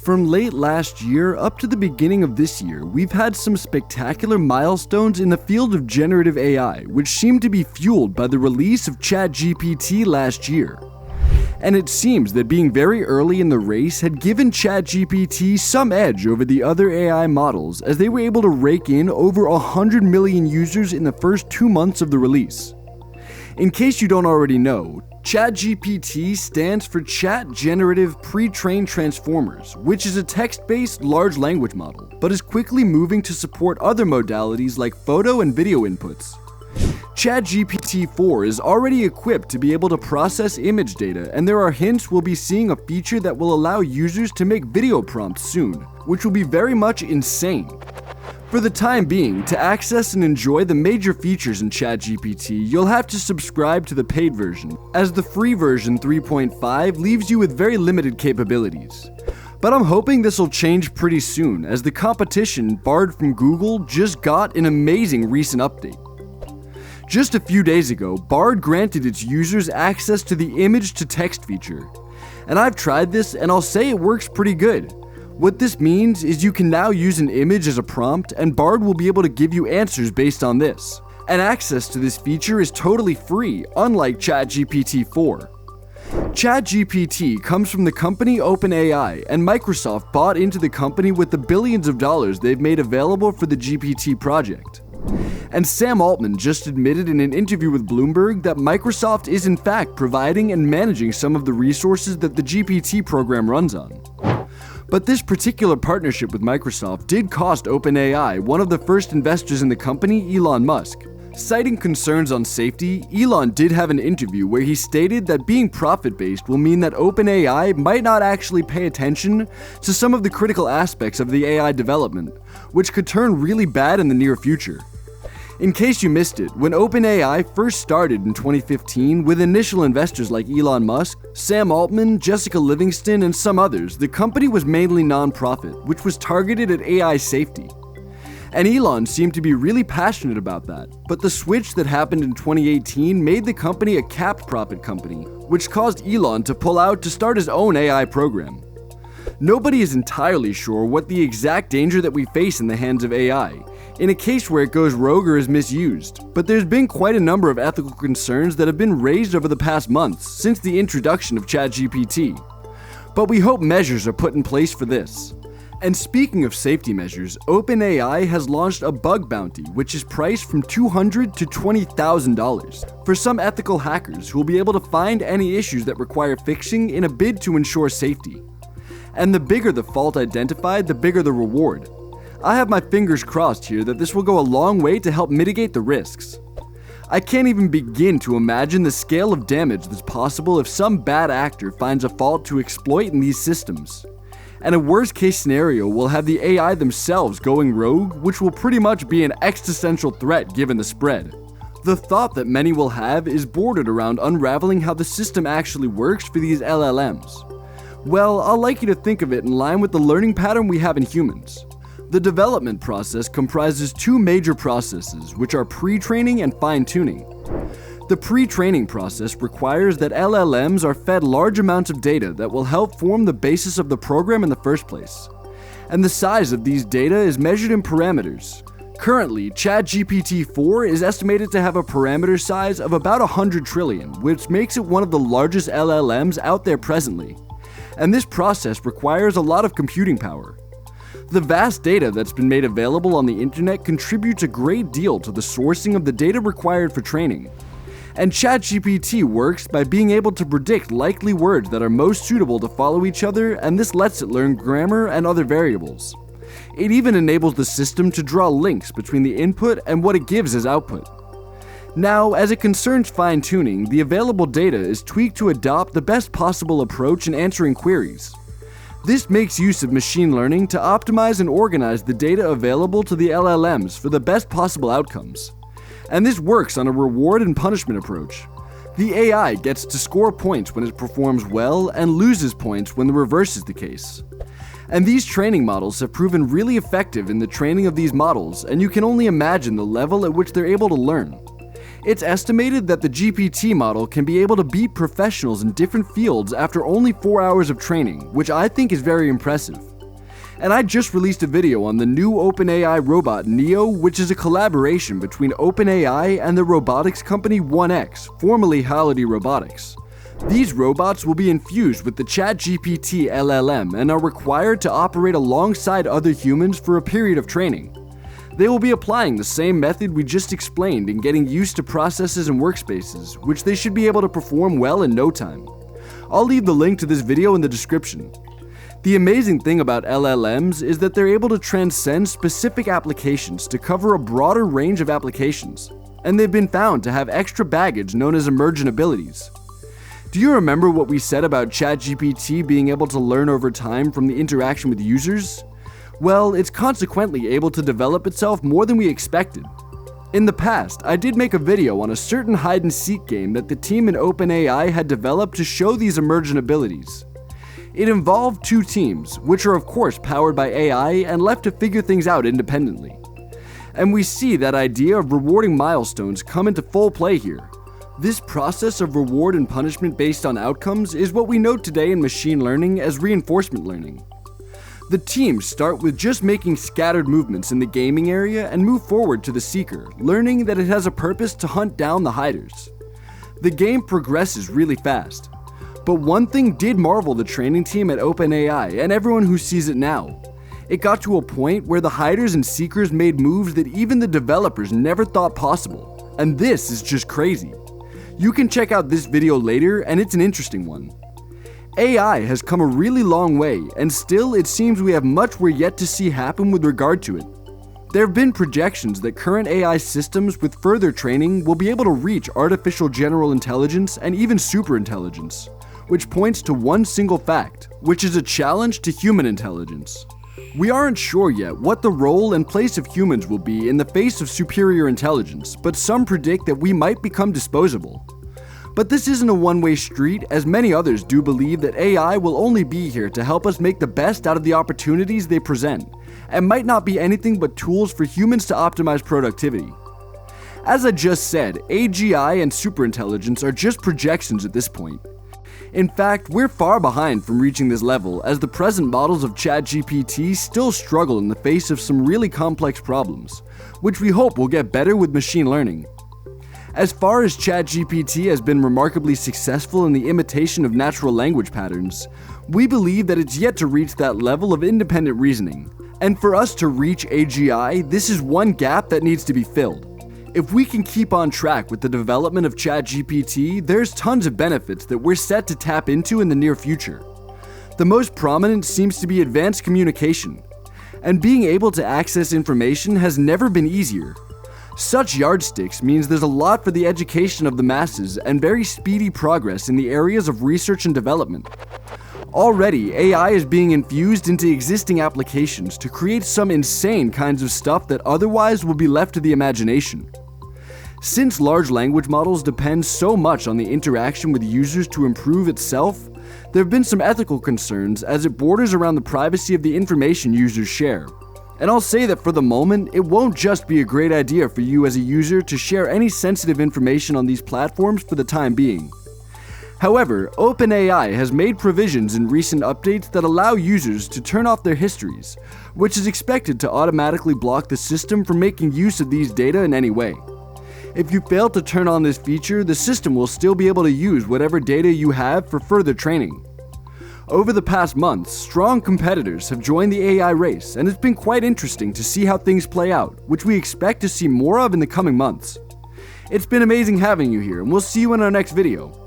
From late last year up to the beginning of this year, we've had some spectacular milestones in the field of generative AI, which seem to be fueled by the release of ChatGPT last year. And it seems that being very early in the race had given ChatGPT some edge over the other AI models, as they were able to rake in over 100 million users in the first 2 months of the release. In case you don't already know, ChatGPT stands for Chat Generative Pre-Trained Transformers, which is a text-based large language model, but is quickly moving to support other modalities like photo and video inputs. ChatGPT-4 is already equipped to be able to process image data, and there are hints we'll be seeing a feature that will allow users to make video prompts soon, which will be very much insane. For the time being, to access and enjoy the major features in ChatGPT, you'll have to subscribe to the paid version, as the free version 3.5 leaves you with very limited capabilities. But I'm hoping this will change pretty soon, as the competition, Bard from Google, just got an amazing recent update. Just a few days ago, Bard granted its users access to the image-to-text feature. And I've tried this, and I'll say it works pretty good. What this means is you can now use an image as a prompt, and Bard will be able to give you answers based on this. And access to this feature is totally free, unlike ChatGPT-4. ChatGPT comes from the company OpenAI, and Microsoft bought into the company with the billions of dollars they've made available for the GPT project. And Sam Altman just admitted in an interview with Bloomberg that Microsoft is in fact providing and managing some of the resources that the GPT program runs on. But this particular partnership with Microsoft did cost OpenAI one of the first investors in the company, Elon Musk. Citing concerns on safety, Elon did have an interview where he stated that being profit-based will mean that OpenAI might not actually pay attention to some of the critical aspects of the AI development, which could turn really bad in the near future. In case you missed it, when OpenAI first started in 2015 with initial investors like Elon Musk, Sam Altman, Jessica Livingston, and some others, the company was mainly non-profit, which was targeted at AI safety. And Elon seemed to be really passionate about that, but the switch that happened in 2018 made the company a capped profit company, which caused Elon to pull out to start his own AI program. Nobody is entirely sure what the exact danger that we face in the hands of AI, in a case where it goes rogue or is misused, but there's been quite a number of ethical concerns that have been raised over the past months since the introduction of ChatGPT. But we hope measures are put in place for this. And speaking of safety measures, OpenAI has launched a bug bounty, which is priced from $200 to $20,000 for some ethical hackers who will be able to find any issues that require fixing in a bid to ensure safety. And the bigger the fault identified, the bigger the reward. I have my fingers crossed here that this will go a long way to help mitigate the risks. I can't even begin to imagine the scale of damage that's possible if some bad actor finds a fault to exploit in these systems. And a worst case scenario will have the AI themselves going rogue, which will pretty much be an existential threat given the spread. The thought that many will have is bordered around unraveling how the system actually works for these LLMs. Well, I'd like you to think of it in line with the learning pattern we have in humans. The development process comprises 2 major processes, which are pre-training and fine-tuning. The pre-training process requires that LLMs are fed large amounts of data that will help form the basis of the program in the first place. And the size of these data is measured in parameters. Currently, ChatGPT-4 is estimated to have a parameter size of about 100 trillion, which makes it one of the largest LLMs out there presently. And this process requires a lot of computing power. The vast data that's been made available on the internet contributes a great deal to the sourcing of the data required for training. And ChatGPT works by being able to predict likely words that are most suitable to follow each other, and this lets it learn grammar and other variables. It even enables the system to draw links between the input and what it gives as output. Now, as it concerns fine-tuning, the available data is tweaked to adopt the best possible approach in answering queries. This makes use of machine learning to optimize and organize the data available to the LLMs for the best possible outcomes. And this works on a reward and punishment approach. The AI gets to score points when it performs well and loses points when the reverse is the case. And these training models have proven really effective in the training of these models, and you can only imagine the level at which they're able to learn. It's estimated that the GPT model can be able to beat professionals in different fields after only 4 hours of training, which I think is very impressive. And I just released a video on the new OpenAI robot Neo, which is a collaboration between OpenAI and the robotics company 1X, formerly Holiday Robotics. These robots will be infused with the ChatGPT LLM and are required to operate alongside other humans for a period of training. They will be applying the same method we just explained and getting used to processes and workspaces, which they should be able to perform well in no time. I'll leave the link to this video in the description. The amazing thing about LLMs is that they're able to transcend specific applications to cover a broader range of applications, and they've been found to have extra baggage known as emergent abilities. Do you remember what we said about ChatGPT being able to learn over time from the interaction with users? Well, it's consequently able to develop itself more than we expected. In the past, I did make a video on a certain hide-and-seek game that the team in OpenAI had developed to show these emergent abilities. It involved two teams, which are of course powered by AI and left to figure things out independently. And we see that idea of rewarding milestones come into full play here. This process of reward and punishment based on outcomes is what we know today in machine learning as reinforcement learning. The teams start with just making scattered movements in the gaming area and move forward to the seeker, learning that it has a purpose to hunt down the hiders. The game progresses really fast. But one thing did marvel the training team at OpenAI and everyone who sees it now. It got to a point where the hiders and seekers made moves that even the developers never thought possible. And this is just crazy. You can check out this video later, and it's an interesting one. AI has come a really long way, and still it seems we have much we're yet to see happen with regard to it. There have been projections that current AI systems with further training will be able to reach artificial general intelligence and even superintelligence, which points to one single fact, which is a challenge to human intelligence. We aren't sure yet what the role and place of humans will be in the face of superior intelligence, but some predict that we might become disposable. But this isn't a one-way street, as many others do believe that AI will only be here to help us make the best out of the opportunities they present, and might not be anything but tools for humans to optimize productivity. As I just said, AGI and superintelligence are just projections at this point. In fact, we're far behind from reaching this level, as the present models of ChatGPT still struggle in the face of some really complex problems, which we hope will get better with machine learning. As far as ChatGPT has been remarkably successful in the imitation of natural language patterns, we believe that it's yet to reach that level of independent reasoning. And for us to reach AGI, this is one gap that needs to be filled. If we can keep on track with the development of ChatGPT, there's tons of benefits that we're set to tap into in the near future. The most prominent seems to be advanced communication, and being able to access information has never been easier. Such yardsticks means there's a lot for the education of the masses and very speedy progress in the areas of research and development. Already, AI is being infused into existing applications to create some insane kinds of stuff that otherwise will be left to the imagination. Since large language models depend so much on the interaction with users to improve itself, there have been some ethical concerns as it borders around the privacy of the information users share. And I'll say that for the moment, it won't just be a great idea for you as a user to share any sensitive information on these platforms for the time being. However, OpenAI has made provisions in recent updates that allow users to turn off their histories, which is expected to automatically block the system from making use of these data in any way. If you fail to turn on this feature, the system will still be able to use whatever data you have for further training. Over the past months, strong competitors have joined the AI race, and it's been quite interesting to see how things play out, which we expect to see more of in the coming months. It's been amazing having you here, and we'll see you in our next video.